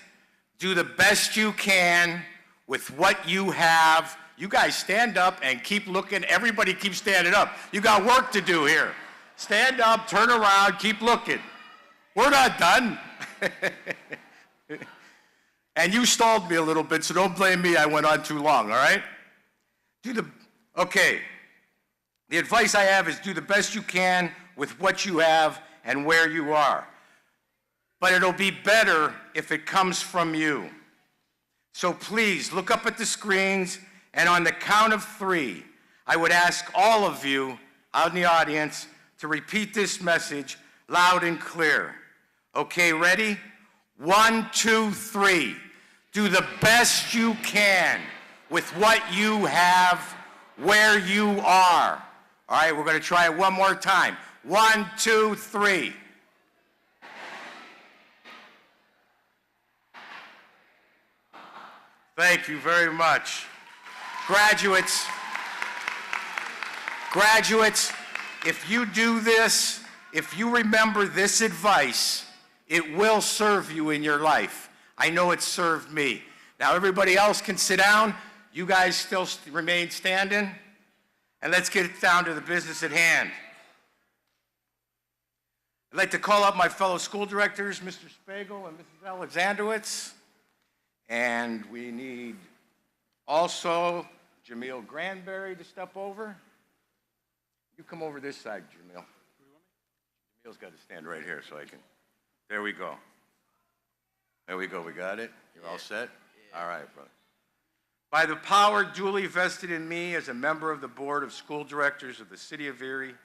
do the best you can with what you have. You guys stand up and keep looking. Everybody keep standing up. You got work to do here. Stand up, turn around, keep looking. We're not done. And you stalled me a little bit, so don't blame me. I went on too long, all right? Okay. The advice I have is do the best you can with what you have and where you are. But it'll be better if it comes from you. So please look up at the screens, and on the count of 3, I would ask all of you out in the audience to repeat this message loud and clear. Okay, ready? 1, 2, 3. Do the best you can with what you have, where you are. All right, we're going to try it one more time. 1, 2, 3. Thank you very much. Graduates, if you do this, if you remember this advice, it will serve you in your life. I know it served me. Now everybody else can sit down. You guys still remain standing. And let's get down to the business at hand. I'd like to call up my fellow school directors, Mr. Spagel and Mrs. Alexandrowitz. And we need also Jameel Granberry to step over. You come over this side, Jameel. Jameel's got to stand right here so I can. There we go. There we go. We got it? You're all set? Yeah. All right, brother. By the power duly vested in me as a member of the Board of School Directors of the City of Erie,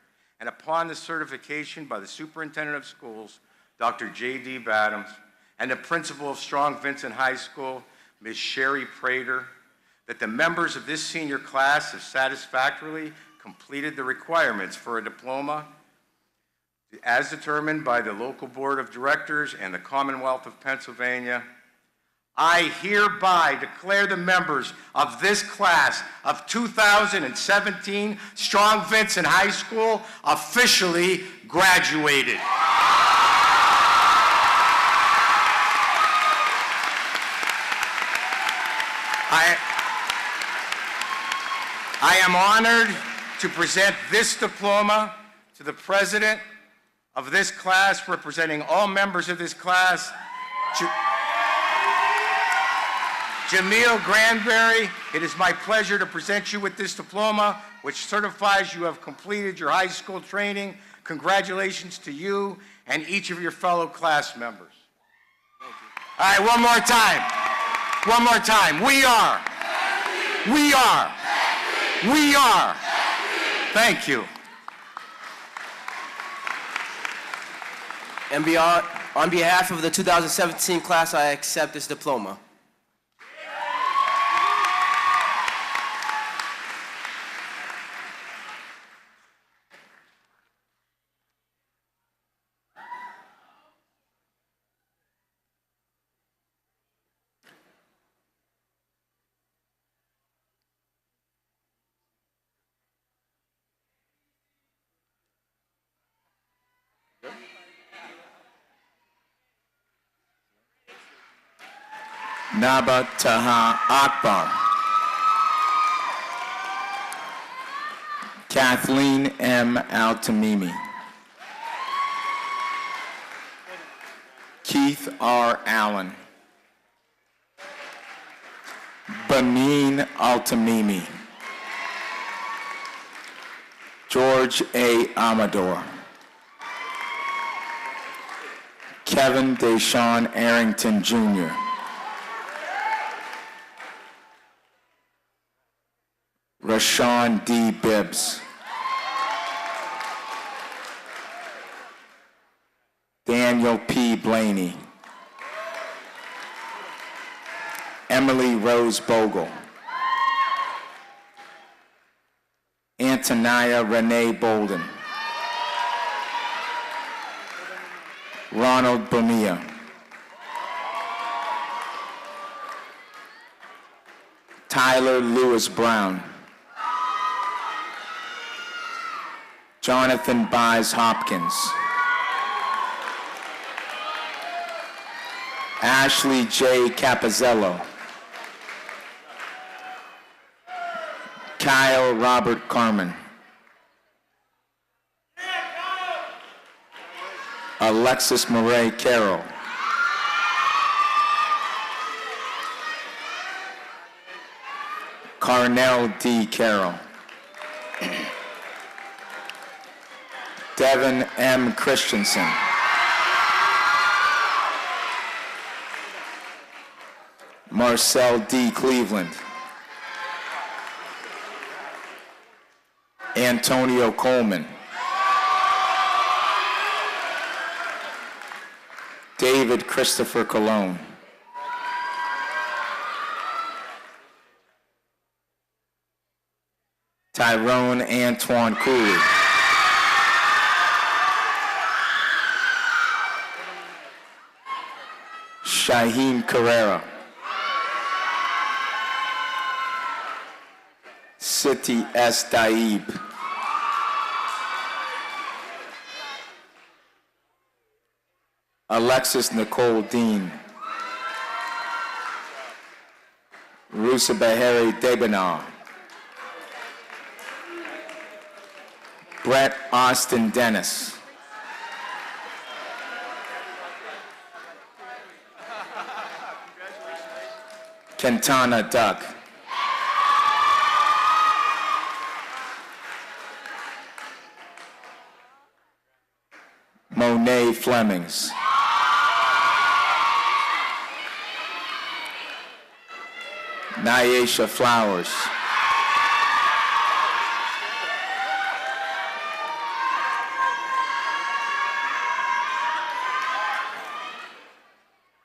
and upon the certification by the Superintendent of Schools, Dr. J.D. Badams, and the Principal of Strong Vincent High School, Ms. Sherry Prater, that the members of this senior class have satisfactorily completed the requirements for a diploma as determined by the local board of directors and the Commonwealth of Pennsylvania, I hereby declare the members of this class of 2017 Strong Vincent High School officially graduated. I am honored to present this diploma to the president of this class, representing all members of this class, Jamil Granberry. It is my pleasure to present you with this diploma, which certifies you have completed your high school training. Congratulations to you and each of your fellow class members. All right, one more time. One more time. We are. Thank you. And on behalf of the 2017 class, I accept this diploma. Naba Taha Akbar. Kathleen M. Al-Tamimi. Keith R. Allen. Bamin Al-Tamimi. George A. Amador. Kevin Deshawn Arrington, Jr. Rashawn D. Bibbs. Daniel P. Blaney. Emily Rose Bogle. Antonia Renee Bolden. Ronald Bonilla. Tyler Lewis Brown. Jonathan Byes Hopkins. Ashley J. Capizzello. Kyle Robert Carmen. Alexis Murray Carroll. Carnell D. Carroll. Devin M. Christensen. Marcel D. Cleveland. Antonio Coleman. David Christopher Colon. Tyrone Antoine Cooley. Shaheen Carrera. Siti S. Daib. Alexis Nicole Dean. Rusa Bahari Debanar. Brett Austin Dennis. Kentana Duck. Monet Flemings. Nyesha Flowers.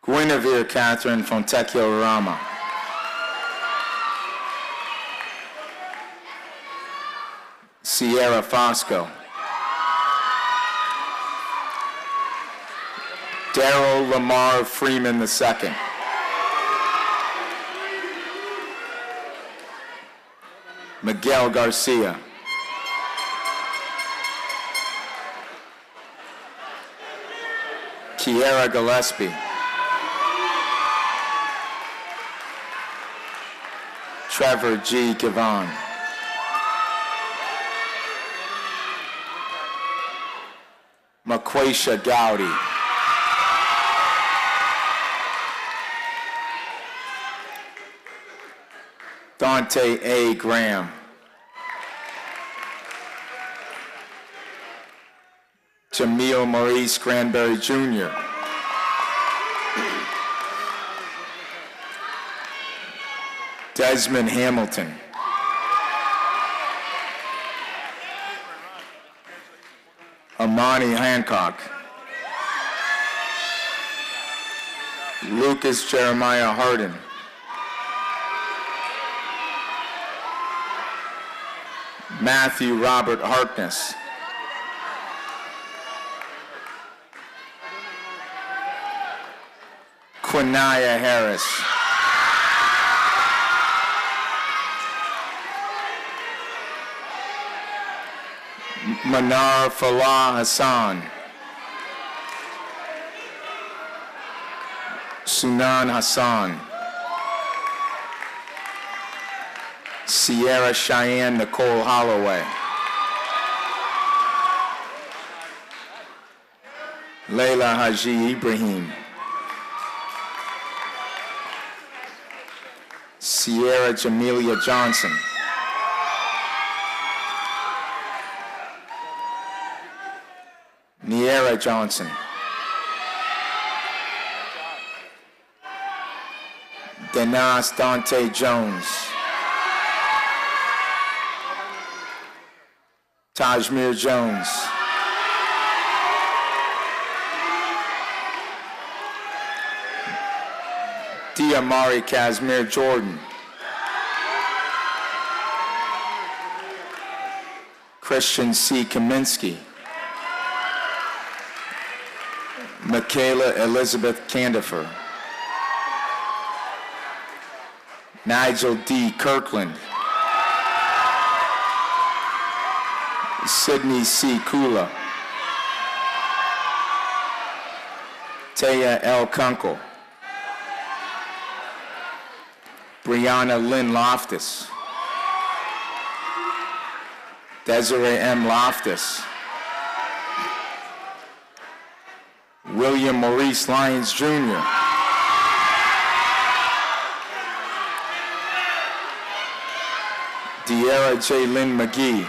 Guinevere Catherine Fontecchio Rama. Sierra Fosco. Daryl Lamar Freeman II. Miguel Garcia. Kiera Gillespie. Trevor G. Givon. Maquasia Gowdy. Dante A. Graham. Jamil Maurice Granberry Jr. Desmond Hamilton. Amani Hancock. Lucas Jeremiah Harden. Matthew Robert Harkness. Quinaya Harris. Manar Falah Hassan. Sunan Hassan. Sierra Cheyenne Nicole Holloway. Layla Haji Ibrahim. Sierra Jamelia Johnson. Niera Johnson. Denas Dante Jones. Tajmir Jones. Diamari Kazmir Jordan. Christian C. Kaminsky. Michaela Elizabeth Candifer. Nigel D. Kirkland. Sydney C. Kula. Taya L. Kunkel. Brianna Lynn Loftus. Desiree M. Loftus. William Maurice Lyons Jr. De'Ara J. Lynn McGee.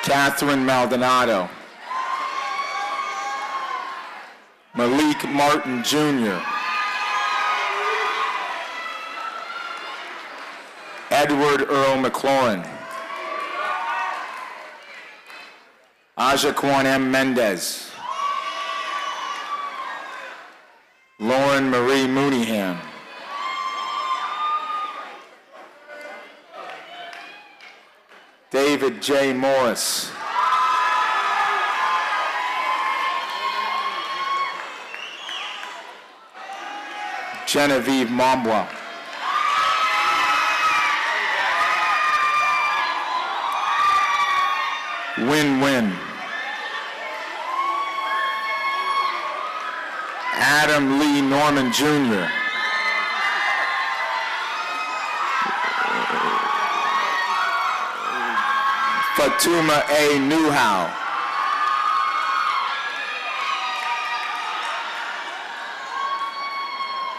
Catherine Maldonado. Malik Martin Jr. Edward Earl McLaurin. Ajaquan M. Mendez. Lauren Marie Mooneyham. David J. Morris. Genevieve Mombois. Win-win. Adam Lee Norman Jr. Fatuma A. Newhow.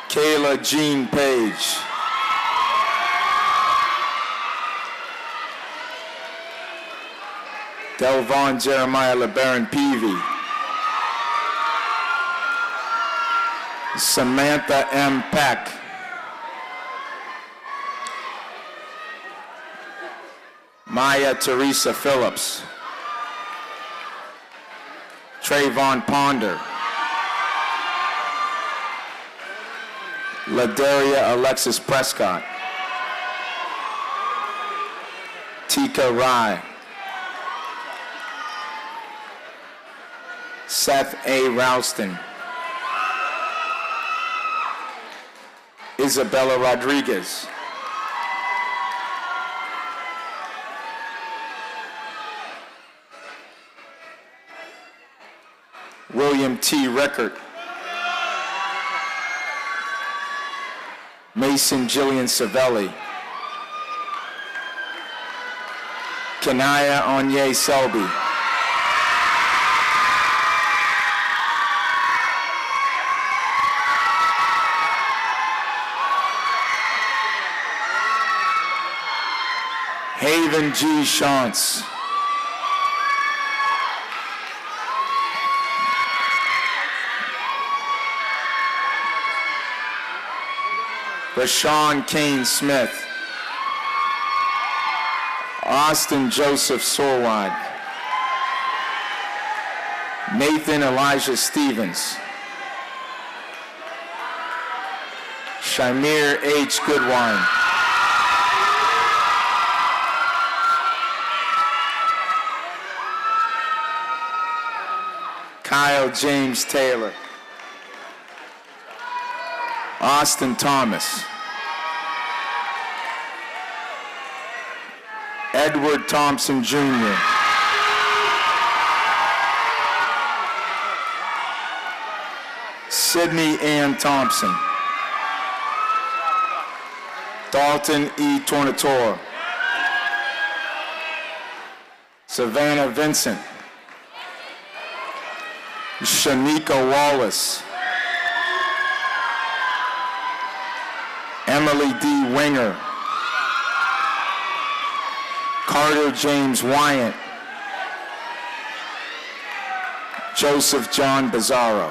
Kayla Jean Page. Delvon Jeremiah LeBaron Peavy. Samantha M. Peck. Maya Teresa Phillips. Trayvon Ponder. Ladaria Alexis Prescott. Tika Rai. Seth A. Ralston. Isabella Rodriguez. William T. Rickert. Mason Jillian Savelli. Kanaya Onye Selby. Haven G. Shantz. Rashawn Kane Smith. Austin Joseph Sorwad. Nathan Elijah Stevens. Shamir H. Goodwine. Kyle James Taylor. Austin Thomas. Edward Thompson Jr. Sydney Ann Thompson. Dalton E. Tornatore. Savannah Vincent. Shanika Wallace. Emily D. Winger. Carter James Wyant. Joseph John Bizarro.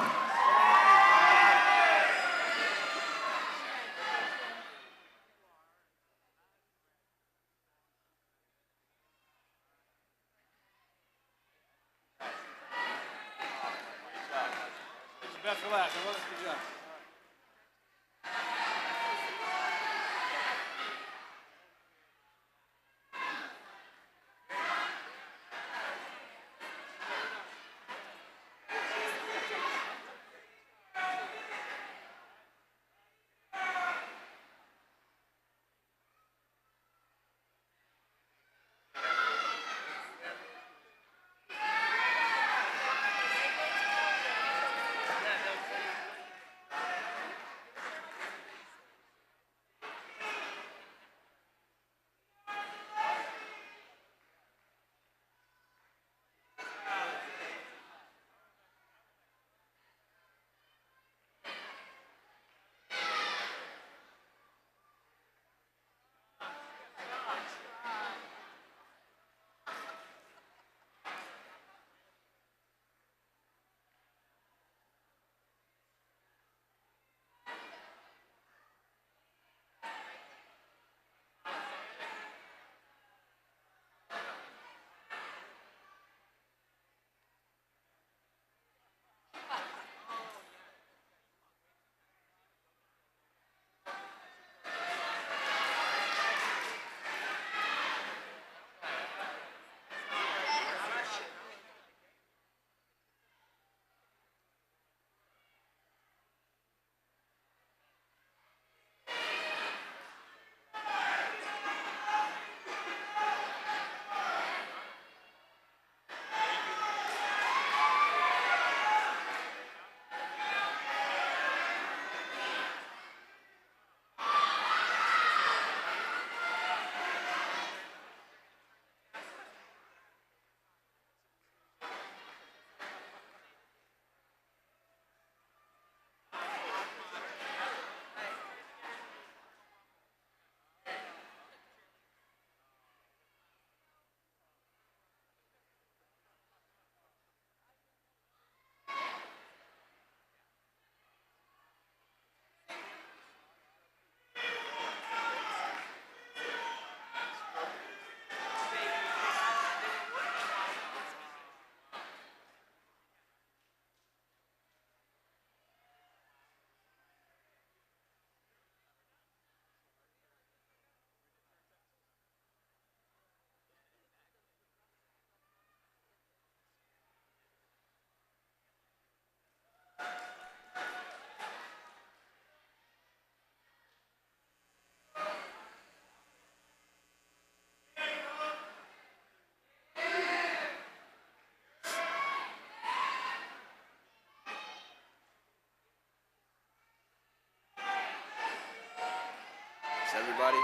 everybody.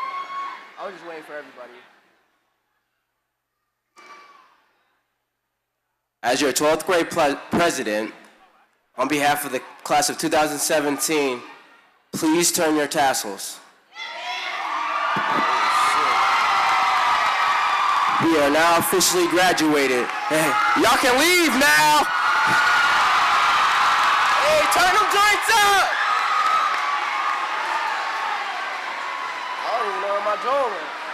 I was just waiting for everybody. As your 12th grade president, on behalf of the class of 2017, please turn your tassels. We are now officially graduated. Hey, y'all can leave now. Hey, turn them joints up. I don't even know what I'm doing.